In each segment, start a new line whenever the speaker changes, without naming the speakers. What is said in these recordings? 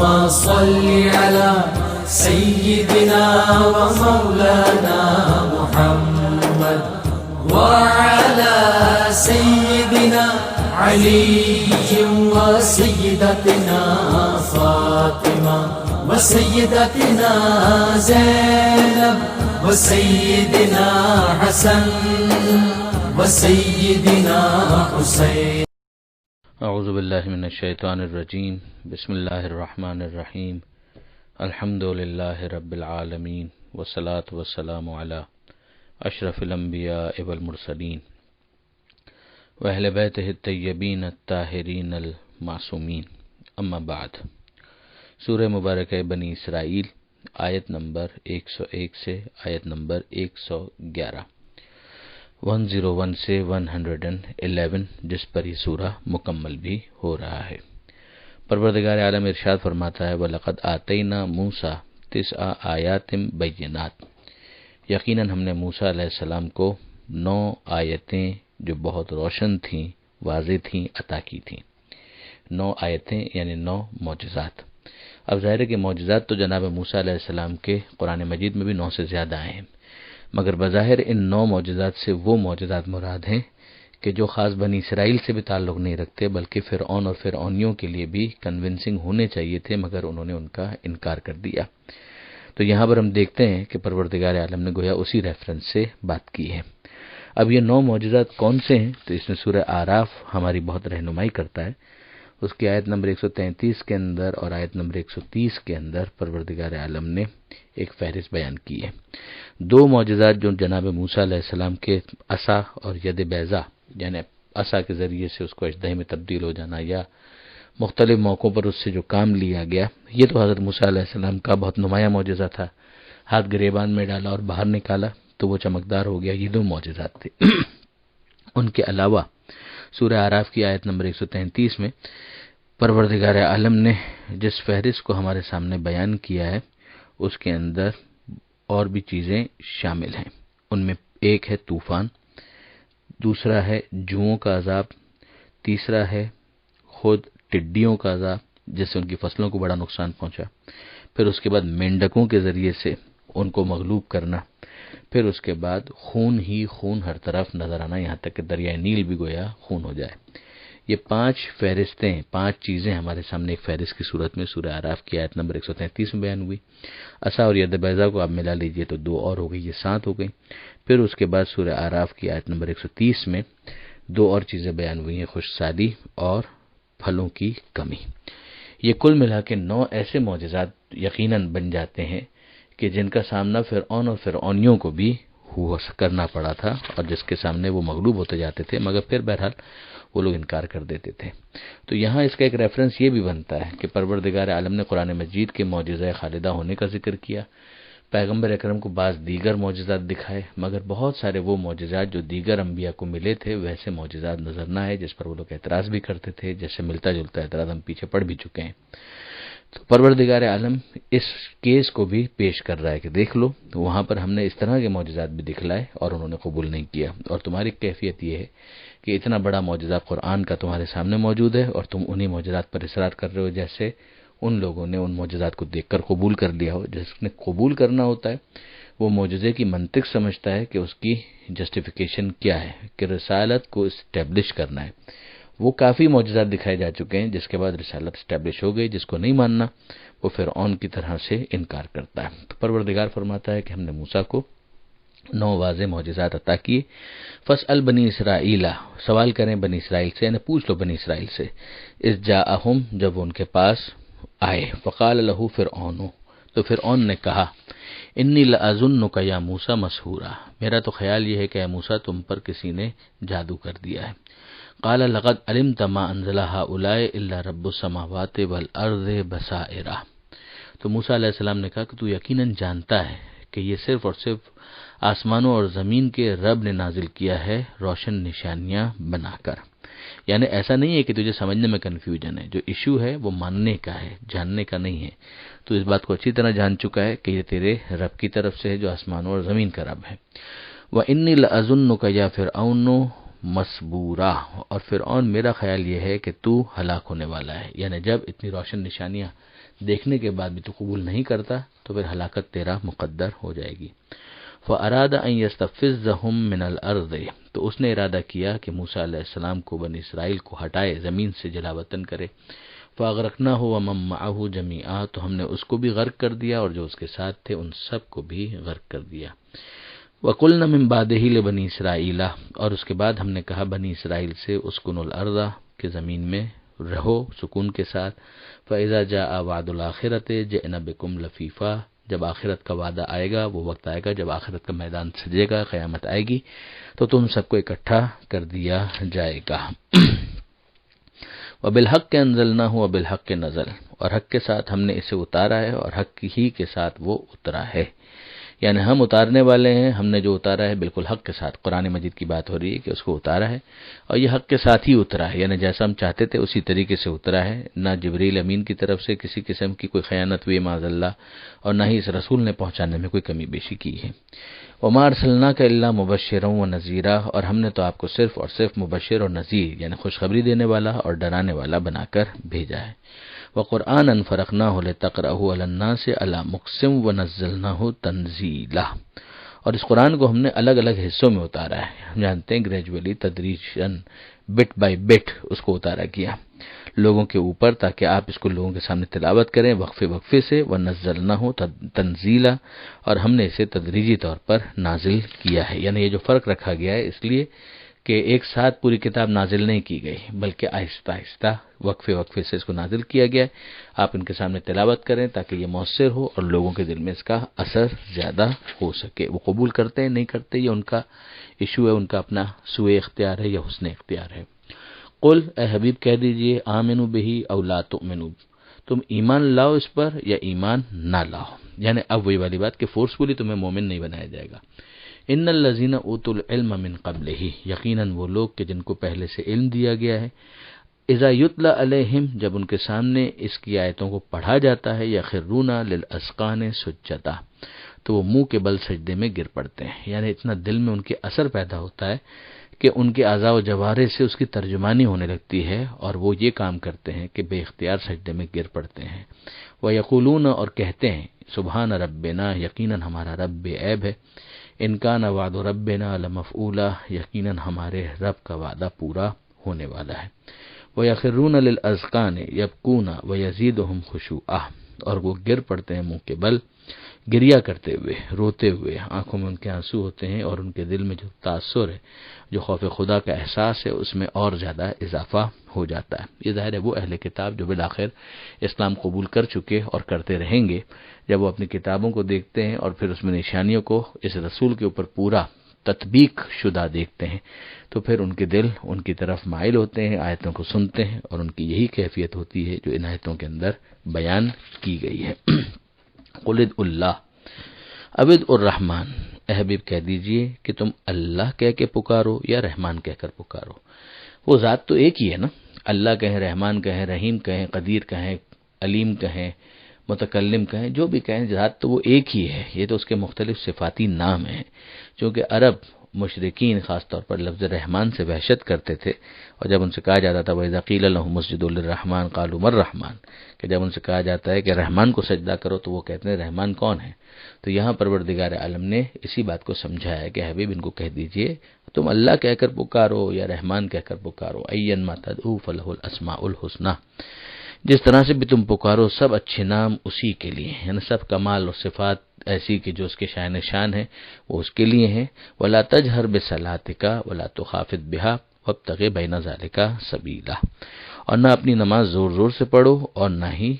صل على سيدنا ومولانا محمد وعلى سيدنا علي وسيدتنا فاطمة وسيدتنا زينب وسيدنا حسن وسيدنا حسين.
اعوذ باللہ من الشیطان الرجیم. بسم اللہ الرحمن الرحیم. الحمد للہ رب العالمین والصلاة والسلام علی اشرف الانبیاء والمرسلین واہل بیتہ الطیبین الطاہرین المعصومین. اما بعد. سورہ مبارکہ بنی اسرائیل آیت نمبر 101 سے آیت نمبر 111، 101 سے 111، جس پر یہ سورہ مکمل بھی ہو رہا ہے. پروردگار عالم ارشاد فرماتا ہے وَلَقَدْ آتَيْنَا مُوسَىٰ 9 آیات بینات، یقیناً ہم نے موسیٰ علیہ السلام کو 9 آیتیں جو بہت روشن تھیں، واضح تھیں، عطا کی تھیں. 9 آیتیں یعنی 9 معجزات. اب ظاہر ہے کہ معجزات تو جناب موسیٰ علیہ السلام کے قرآن مجید میں بھی 9 سے زیادہ آئے ہیں، مگر بظاہر ان 9 معجزات سے وہ معجزات مراد ہیں کہ جو خاص بنی اسرائیل سے بھی تعلق نہیں رکھتے، بلکہ فرعون اور فرعونیوں کے لیے بھی کنونسنگ ہونے چاہیے تھے، مگر انہوں نے ان کا انکار کر دیا. تو یہاں پر ہم دیکھتے ہیں کہ پروردگار عالم نے گویا اسی ریفرنس سے بات کی ہے. اب یہ 9 معجزات کون سے ہیں؟ تو اس میں سورہ اعراف ہماری بہت رہنمائی کرتا ہے. اس کی آیت نمبر 133 کے اندر اور آیت نمبر 130 کے اندر پروردگار عالم نے ایک فہرست بیان کی ہے. 2 معجزات جو جناب موسیٰ علیہ السلام کے عصا اور ید بیضا، یعنی عصا کے ذریعے سے اس کو اژدہے میں تبدیل ہو جانا یا مختلف موقعوں پر اس سے جو کام لیا گیا، یہ تو حضرت موسیٰ علیہ السلام کا بہت نمایاں معجزہ تھا. ہاتھ گریبان میں ڈالا اور باہر نکالا تو وہ چمکدار ہو گیا. یہ 2 معجزات تھے. ان کے علاوہ سورہ اعراف کی آیت نمبر 133 میں پروردگار عالم نے جس فہرست کو ہمارے سامنے بیان کیا ہے اس کے اندر اور بھی چیزیں شامل ہیں. ان میں ایک ہے طوفان، دوسرا ہے جوؤں کا عذاب، تیسرا ہے خود ٹڈیوں کا عذاب جس سے ان کی فصلوں کو بڑا نقصان پہنچا، پھر اس کے بعد مینڈکوں کے ذریعے سے ان کو مغلوب کرنا، پھر اس کے بعد خون ہی خون ہر طرف نظر آنا، یہاں تک کہ دریائے نیل بھی گویا خون ہو جائے. یہ 5 فہرستیں، 5 چیزیں ہمارے سامنے ایک فہرست کی صورت میں سورہ اعراف کی آیت نمبر 133 میں بیان ہوئی. عصا اور ید بیضا کو آپ ملا لیجئے تو 2 اور ہو گئی، یہ 7 ہو گئی. پھر اس کے بعد سورہ اعراف کی آیت نمبر 130 میں 2 اور چیزیں بیان ہوئی ہیں، خشکسالی اور پھلوں کی کمی. یہ کل ملا کے 9 ایسے معجزات یقیناً بن جاتے ہیں کہ جن کا سامنا فرعون اور فرعونیوں کو بھی کرنا پڑا تھا اور جس کے سامنے وہ مغلوب ہوتے جاتے تھے، مگر پھر بہرحال وہ لوگ انکار کر دیتے تھے. تو یہاں اس کا ایک ریفرنس یہ بھی بنتا ہے کہ پروردگار عالم نے قرآن مجید کے معجزہ خالدہ ہونے کا ذکر کیا، پیغمبر اکرم کو بعض دیگر معجزات دکھائے، مگر بہت سارے وہ معجزات جو دیگر انبیاء کو ملے تھے ویسے معجزات نظر نہ آئے، جس پر وہ لوگ اعتراض بھی کرتے تھے، جیسے ملتا جلتا اعتراض ہم پیچھے پڑ بھی چکے ہیں. تو پروردگار عالم اس کیس کو بھی پیش کر رہا ہے کہ دیکھ لو، وہاں پر ہم نے اس طرح کے معجزات بھی دکھلائے اور انہوں نے قبول نہیں کیا، اور تمہاری کیفیت یہ ہے کہ اتنا بڑا معجزہ قرآن کا تمہارے سامنے موجود ہے اور تم انہی معجزات پر اصرار کر رہے ہو جیسے ان لوگوں نے ان معجزات کو دیکھ کر قبول کر لیا ہو. جس نے قبول کرنا ہوتا ہے وہ معجزے کی منطق سمجھتا ہے کہ اس کی جسٹیفیکیشن کیا ہے، کہ رسالت کو اسٹیبلش کرنا ہے. وہ کافی معجزات دکھائے جا چکے ہیں جس کے بعد رسالت اسٹیبلش ہو گئی. جس کو نہیں ماننا وہ فرعون کی طرح سے انکار کرتا ہے. تو پروردگار فرماتا ہے کہ ہم نے موسیٰ کو 9 واضح معجزات عطا کیے. فاسأل بنی اسرائیل، سوال کریں بنی اسرائیل سے، یعنی پوچھ لو بنی اسرائیل سے. اذ جاءہم، جب ان کے پاس آئے، فقال لہ فرعون، تو فرعون نے کہا انی لأظنک یا موسیٰ مسحورا، میرا تو خیال یہ ہے کہ اے موسیٰ تم پر کسی نے جادو کر دیا ہے. قال لقد علمت ما انزل هؤلاء الا رب السماوات والارض بصائر، تو موسیٰ علیہ السلام نے کہا کہ تو یقیناً جانتا ہے کہ یہ صرف اور صرف آسمانوں اور زمین کے رب نے نازل کیا ہے روشن نشانیاں بنا کر. یعنی ایسا نہیں ہے کہ تجھے سمجھنے میں کنفیوژن ہے، جو ایشو ہے وہ ماننے کا ہے، جاننے کا نہیں ہے. تو اس بات کو اچھی طرح جان چکا ہے کہ یہ تیرے رب کی طرف سے ہے جو آسمانوں اور زمین کا رب ہے. وَإِنِّي لَأَظُنُّكَ يَا فِرْعَوْنُ مسبورا، اور فرعون میرا خیال یہ ہے کہ تو ہلاک ہونے والا ہے، یعنی جب اتنی روشن نشانیاں دیکھنے کے بعد بھی تو قبول نہیں کرتا تو پھر ہلاکت تیرا مقدر ہو جائے گی۔ فَأَرَادَ أَن يَسْتَفِزَّهُم مِّنَ الْأَرْضِ، تو اس نے ارادہ کیا کہ موسیٰ علیہ السلام کو بنی اسرائیل کو ہٹائے، زمین سے جلا وطن کرے۔ فَأَغْرَقْنَاهُ وَمَن مَّعَهُ جَمِيعًا، تو ہم نے اس کو بھی غرق کر دیا اور جو اس کے ساتھ تھے ان سب کو بھی غرق کر دیا۔ وَقُلْنَا مِن بَعْدِهِ لِبَنِي إِسْرَائِيلَ، اور اس کے بعد ہم نے کہا بنی اسرائیل سے اسكنوا الْأَرْضَ، کہ زمین میں رہو سکون کے ساتھ۔ فَإِذَا جَاءَ وَعْدُ الْآخِرَةِ جِئْنَا بِكُمْ لَفِيفًا، جب آخرت کا وعدہ آئے گا، وہ وقت آئے گا جب آخرت کا میدان سجے گا، قیامت آئے گی تو تم سب کو اکٹھا کر دیا جائے گا۔ وَبِالْحَقِّ أَنزَلْنَاهُ وَبِالْحَقِّ نَزَلَ، اور حق کے ساتھ ہم نے اسے اتارا ہے اور حق ہی کے ساتھ وہ اترا ہے، یعنی ہم اتارنے والے ہیں، ہم نے جو اتارا ہے بالکل حق کے ساتھ۔ قرآن مجید کی بات ہو رہی ہے کہ اس کو اتارا ہے اور یہ حق کے ساتھ ہی اترا ہے، یعنی جیسا ہم چاہتے تھے اسی طریقے سے اترا ہے، نہ جبریل امین کی طرف سے کسی قسم کی کوئی خیانت ہوئی معاذ اللہ، اور نہ ہی اس رسول نے پہنچانے میں کوئی کمی بیشی کی ہے۔ وَمَا أَرْسَلْنَاكَ إِلَّا مُبَشِّرًا وَنَذِيرًا، اور ہم نے تو آپ کو صرف اور صرف مبشر اور نذیر یعنی خوشخبری دینے والا اور ڈرانے والا بنا کر بھیجا ہے۔ وَقُرْآنًا فَرَقْنَاهُ لِتَقْرَأَهُ عَلَى النَّاسِ عَلَى مُقْسٍ وَنَزَّلْنَاهُ تَنزِيلًا، اور اس قرآن کو ہم نے الگ الگ حصوں میں اتارا ہے، ہم جانتے ہیں گریجولی، تدریجاً، بٹ بائی بٹ اس کو اتارا کیا لوگوں کے اوپر، تاکہ آپ اس کو لوگوں کے سامنے تلاوت کریں وقفے وقفے سے۔ وَنَزَّلْنَاهُ تَنزِيلًا، اور ہم نے اسے تدریجی طور پر نازل کیا ہے، یعنی یہ جو فرق رکھا گیا ہے اس لیے کہ ایک ساتھ پوری کتاب نازل نہیں کی گئی بلکہ آہستہ آہستہ وقفے وقفے سے اس کو نازل کیا گیا ہے۔ آپ ان کے سامنے تلاوت کریں تاکہ یہ مؤثر ہو اور لوگوں کے دل میں اس کا اثر زیادہ ہو سکے۔ وہ قبول کرتے ہیں نہیں کرتے یہ ان کا ایشو ہے، ان کا اپنا سوء اختیار ہے یا حسن اختیار ہے۔ قل، اے حبیب کہہ دیجئے، آمنوا بہ او لا تؤمنوا، تم ایمان لاؤ اس پر یا ایمان نہ لاؤ، یعنی اب وہی والی بات کہ فورسفلی تمہیں مومن نہیں بنایا جائے گا۔ ان الذین اوتوا العلم من قبلہ، یقیناً وہ لوگ کہ جن کو پہلے سے علم دیا گیا ہے، اذا یتلی علیہم، جب ان کے سامنے اس کی آیتوں کو پڑھا جاتا ہے، یخرون للاذقان سجدا، تو وہ منہ کے بل سجدے میں گر پڑتے ہیں، یعنی اتنا دل میں ان کے اثر پیدا ہوتا ہے کہ ان کے اعضاء و جوارح سے اس کی ترجمانی ہونے لگتی ہے اور وہ یہ کام کرتے ہیں کہ بے اختیار سجدے میں گر پڑتے ہیں۔ وَيَقُولُونَ، اور کہتے ہیں، سبحان ربنا، یقیناً ہمارا رب بے عیب ہے، ان کان وعد ربنا لمفعولا، یقیناً ہمارے رب کا وعدہ پورا ہونے والا ہے۔ وَيَخِرُّونَ لِلْأَذْقَانِ يَبْكُونَ وَيَزِيدُهُمْ خُشُوعًا، اور وہ گر پڑتے ہیں منہ کے بل گریا کرتے ہوئے، روتے ہوئے، آنکھوں میں ان کے آنسو ہوتے ہیں اور ان کے دل میں جو تاثر ہے، جو خوف خدا کا احساس ہے، اس میں اور زیادہ اضافہ ہو جاتا ہے۔ یہ ظاہر ہے وہ اہل کتاب جو بالآخر اسلام قبول کر چکے اور کرتے رہیں گے، جب وہ اپنی کتابوں کو دیکھتے ہیں اور پھر اس میں نشانیوں کو اس رسول کے اوپر پورا تطبیق شدہ دیکھتے ہیں تو پھر ان کے دل ان کی طرف مائل ہوتے ہیں، آیتوں کو سنتے ہیں، اور ان کی یہی کیفیت ہوتی ہے جو ان آیتوں کے اندر بیان کی گئی ہے۔ قل ادعوا اللہ اب ادعوا الرحمن، اے حبیب کہہ دیجئے کہ تم اللہ کہہ کے پکارو یا رحمان کہہ کر پکارو، وہ ذات تو ایک ہی ہے نا، اللہ کہیں، رحمان کہیں، رحیم کہیں، قدیر کہیں، علیم کہیں، متکلم کہیں، جو بھی کہیں، ذات تو وہ ایک ہی ہے، یہ تو اس کے مختلف صفاتی نام ہیں۔ چونکہ عرب مشرکین خاص طور پر لفظ رحمان سے وحشت کرتے تھے، اور جب ان سے کہا جاتا تھا وَإِذَا قِيلَ لَهُمُ اسْجُدُوا لِلرَّحْمَنِ قَالُوا مَا الرَّحْمَنُ، کہ جب ان سے کہا جاتا ہے کہ رحمان کو سجدہ کرو تو وہ کہتے ہیں رحمان کون ہے؟ تو یہاں پروردگار عالم نے اسی بات کو سمجھایا کہ حبیب ان کو کہہ دیجئے تم اللہ کہہ کر پکارو یا رحمان کہہ کر پکارو، اَيًّمَا تَدْعُوا فَلَهُ الْأَسْمَاءُ الْحُسْنَى، جس طرح سے بھی تم پکارو سب اچھے نام اسی کے لیے، یعنی سب کمال اور صفات ایسی کہ جو اس کے شائن شان ہے وہ اس کے لیے ہیں۔ وَلَا تَجْهَرْ بِصَلَاتِكَ وَلَا تُخَافِتْ بِهَا وَابْتَغِ بَيْنَ ذَلِكَ سَبِيلًا، اور نہ اپنی نماز زور زور سے پڑھو اور نہ ہی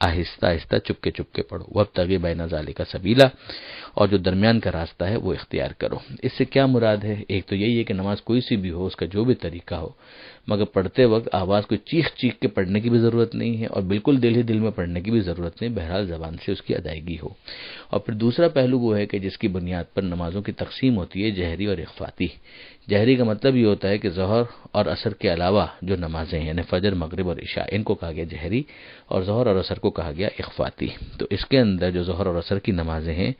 آہستہ آہستہ چپکے چپکے پڑھو، وَابْتَغِ بَيْنَ ذَلِكَ سَبِيلًا، اور جو درمیان کا راستہ ہے وہ اختیار کرو۔ اس سے کیا مراد ہے؟ ایک تو یہی ہے کہ نماز کوئی سی بھی ہو، اس کا جو بھی طریقہ ہو، مگر پڑھتے وقت آواز کو چیخ چیخ کے پڑھنے کی بھی ضرورت نہیں ہے اور بالکل دل ہی دل میں پڑھنے کی بھی ضرورت نہیں، بہرحال زبان سے اس کی ادائیگی ہو۔ اور پھر دوسرا پہلو وہ ہے کہ جس کی بنیاد پر نمازوں کی تقسیم ہوتی ہے، جہری اور اخفاتی۔ جہری کا مطلب یہ ہوتا ہے کہ ظہر اور عصر کے علاوہ جو نمازیں ہیں یعنی فجر، مغرب اور عشاء، ان کو کہا گیا جہری، اور ظہر اور عصر کو کہا گیا اخفاتی۔ تو اس کے اندر جو ظہر اور عصر کی نمازیں ہیں،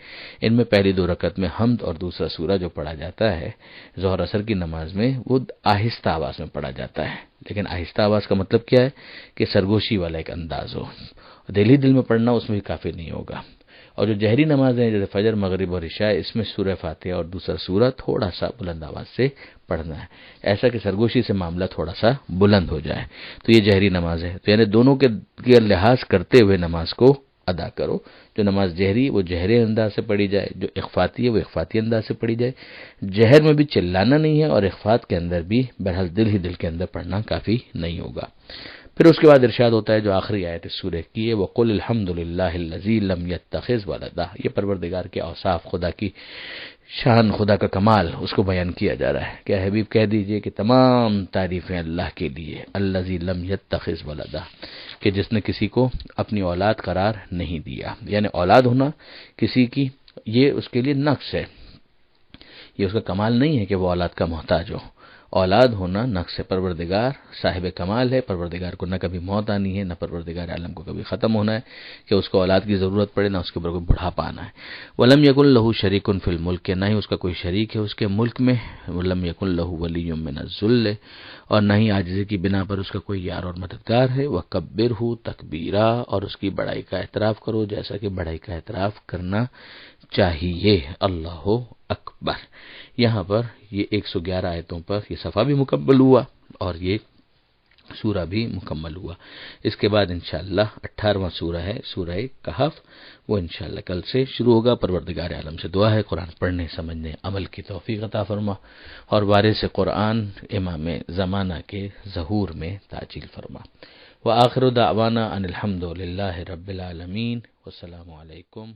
ان میں پہلی 2 رکعت میں حمد اور دوسرا سورہ جو پڑھا جاتا ہے ظہر عصر کی نماز میں، وہ آہستہ آواز میں پڑھا جاتا ہے۔ لیکن آہستہ آواز کا مطلب کیا ہے کہ سرگوشی والا ایک انداز ہو، دل ہی دل میں پڑھنا اس میں بھی کافی نہیں ہوگا۔ اور جو جہری نمازیں ہیں جیسے فجر، مغرب اور عشاء، اس میں سورہ فاتحہ اور دوسرا سورہ تھوڑا سا بلند آواز سے پڑھنا ہے، ایسا کہ سرگوشی سے معاملہ تھوڑا سا بلند ہو جائے، تو یہ جہری نماز ہے۔ تو یعنی دونوں کے لحاظ کرتے ہوئے نماز کو ادا کرو۔ جو نماز جہری وہ جہری انداز سے پڑھی جائے، جو اخفاتی ہے وہ اخفاتی انداز سے پڑھی جائے۔ جہر میں بھی چلانا نہیں ہے اور اخفات کے اندر بھی بہرحال دل ہی دل کے اندر پڑھنا کافی نہیں ہوگا۔ پھر اس کے بعد ارشاد ہوتا ہے جو آخری آیت اس سورہ کی ہے، وَقُلِ الْحَمْدُ لِلَّهِ الَّذِي لَمْ يَتَّخِذْ وَلَدًا، یہ پروردگار کے اوصاف، خدا کی شان، خدا کا کمال اس کو بیان کیا جا رہا ہے کہ حبیب کہہ دیجئے کہ تمام تعریفیں اللہ کے لیے، الَّذِي لَمْ يَتَّخِذْ وَلَدًا، کہ جس نے کسی کو اپنی اولاد قرار نہیں دیا۔ یعنی اولاد ہونا کسی کی یہ اس کے لیے نقص ہے، یہ اس کا کمال نہیں ہے کہ وہ اولاد کا محتاج ہو۔ اولاد ہونا نقص ہے، پروردگار صاحب کمال ہے، پروردگار کو نہ کبھی موت آنی ہے، نہ پروردگار عالم کو کبھی ختم ہونا ہے کہ اس کو اولاد کی ضرورت پڑے، نہ اس کے اوپر کوئی بڑھاپا آنا ہے۔ وَلَمْ يَكُنْ لَهُ شَرِيكٌ فِي الْمُلْكِ، نہ ہی اس کا کوئی شریک ہے اس کے ملک میں۔ وَلَمْ يَكُنْ لَهُ وَلِيٌّ مِّنَ الذُّلِّ، اور نہ ہی عاجزی کی بنا پر اس کا کوئی یار اور مددگار ہے۔ وَكَبِّرْهُ تَكْبِيرًا، اور اس کی بڑائی کا اعتراف کرو جیسا کہ بڑائی کا اعتراف کرنا چاہیے۔ اللہ اکبر۔ یہاں پر یہ 111 آیتوں پر یہ صفحہ بھی مکمل ہوا اور یہ سورہ بھی مکمل ہوا۔ اس کے بعد انشاءاللہ 18واں سورہ ہے سورہ کہف، وہ انشاءاللہ کل سے شروع ہوگا۔ پروردگار عالم سے دعا ہے قرآن پڑھنے، سمجھنے، عمل کی توفیق عطا فرما اور وارث قرآن امام زمانہ کے ظہور میں تعجیل فرما۔ وآخر دعوانا ان الحمد للہ رب العالمین، والسلام علیکم۔